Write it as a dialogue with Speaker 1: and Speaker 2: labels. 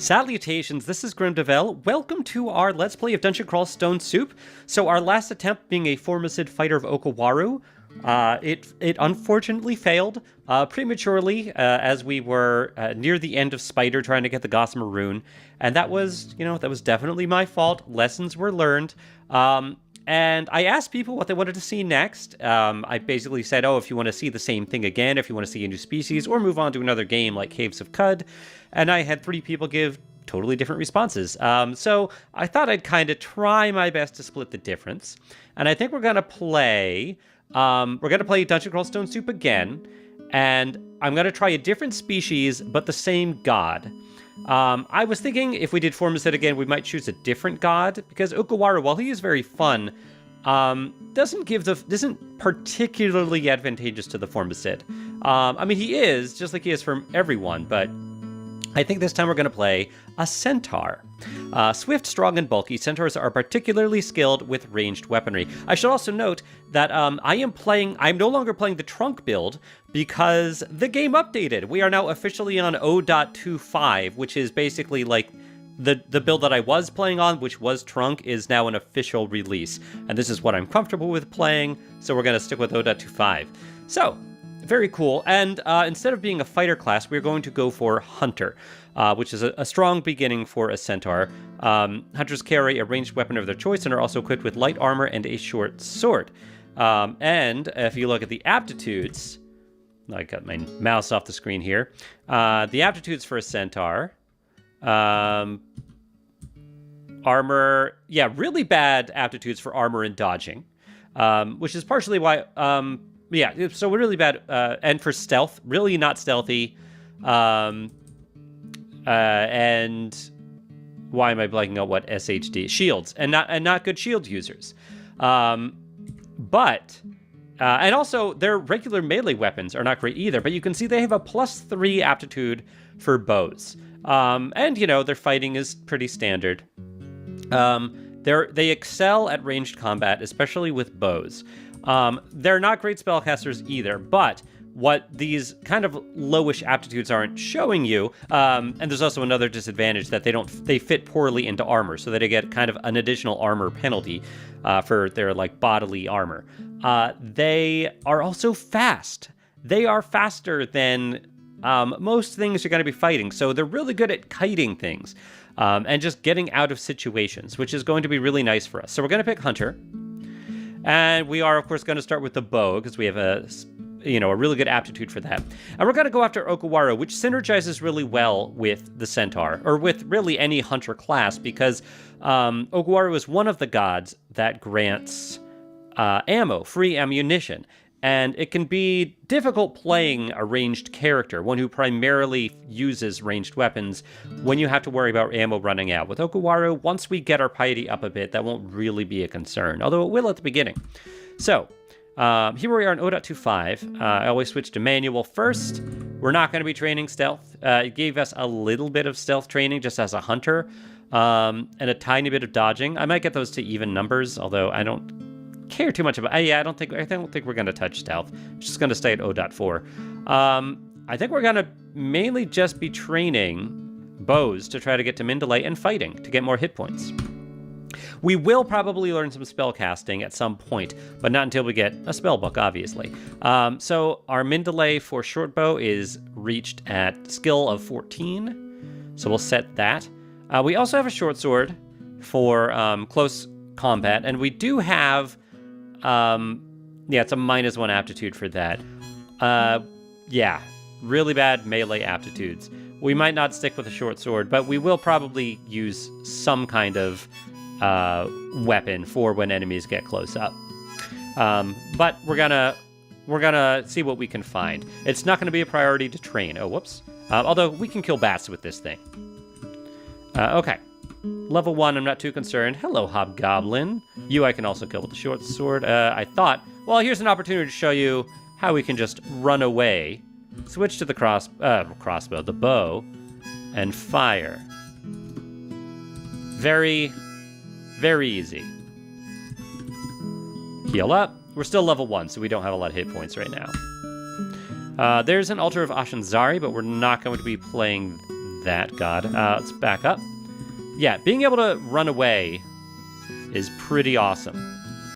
Speaker 1: Salutations, this is Gremdavel. Welcome to our Let's Play of Dungeon Crawl Stone Soup. So our last attempt being a Formicid Fighter of Okawaru, it unfortunately failed prematurely as we were near the end of Spider trying to get the Gossamer Rune. And that was, that was definitely my fault. Lessons were learned. And I asked people what they wanted to see next. I basically said, if you want to see the same thing again, if you want to see a new species, or move on to another game like Caves of Cud. And I had 3 people give totally different responses. So I thought I'd kind of try my best to split the difference. And I think we're going to play... Dungeon Crawl Stone Soup again. And I'm going to try a different species, but the same god. I was thinking if we did Formicid again, we might choose a different god, because Okawaru, while he is very fun, isn't particularly advantageous to the Formicid. I mean, he is, just like he is for everyone, but I think this time we're going to play a centaur. Swift, strong, and bulky, centaurs are particularly skilled with ranged weaponry. I should also note that I'm no longer playing the trunk build because the game updated. We are now officially on 0.25, which is basically like the build that I was playing on, which was trunk, is now an official release. And this is what I'm comfortable with playing, so we're going to stick with 0.25. So, very cool. And instead of being a fighter class, we're going to go for Hunter, which is a strong beginning for a centaur. Hunters carry a ranged weapon of their choice and are also equipped with light armor and a short sword. And if you look at the aptitudes, I got my mouse off the screen here. The aptitudes for a centaur, armor, really bad aptitudes for armor and dodging, which is partially why... so we're really bad, and for stealth, really not stealthy, and why am I blanking out what SHD? Shields, and not good shield users. And also their regular melee weapons are not great either, but you can see they have a +3 aptitude for bows. And their fighting is pretty standard. They excel at ranged combat, especially with bows. They're not great spellcasters either, but what these kind of lowish aptitudes aren't showing you, and there's also another disadvantage that they fit poorly into armor, so that they get kind of an additional armor penalty for their bodily armor. They are also fast. They are faster than most things you're going to be fighting, so they're really good at kiting things and just getting out of situations, which is going to be really nice for us. So we're going to pick Hunter. And we are, of course, going to start with the bow, because we have a really good aptitude for that. And we're going to go after Okawaru, which synergizes really well with the centaur, or with really any hunter class, because Okawaru is one of the gods that grants free ammunition. And it can be difficult playing a ranged character, one who primarily uses ranged weapons, when you have to worry about ammo running out. With Okawaru, once we get our piety up a bit, that won't really be a concern, although it will at the beginning. So, here we are in 0.25. I always switch to manual first. We're not going to be training stealth. It gave us a little bit of stealth training just as a hunter, and a tiny bit of dodging. I might get those to even numbers, although I don't care too much about. I don't think we're going to touch stealth. I'm just going to stay at 0.4. I think we're going to mainly just be training bows to try to get to min delay and fighting to get more hit points. We will probably learn some spell casting at some point, but not until we get a spell book, obviously. So our min delay for short bow is reached at skill of 14, so we'll set that. We also have a short sword for close combat, and we do have it's a -1 aptitude for that. Really bad melee aptitudes. We might not stick with a short sword, but we will probably use some kind of weapon for when enemies get close up. But we're gonna see what we can find. It's not gonna be a priority to train. Oh, whoops. Although we can kill bats with this thing. Okay. Level 1, I'm not too concerned. Hello, Hobgoblin. You I can also kill with the short sword. I thought, well, here's an opportunity to show you how we can just run away. Switch to the crossbow, the bow, and fire. Very, very easy. Heal up. We're still level 1, so we don't have a lot of hit points right now. There's an Altar of Ashanzari, but we're not going to be playing that god. Let's back up. Yeah, being able to run away is pretty awesome.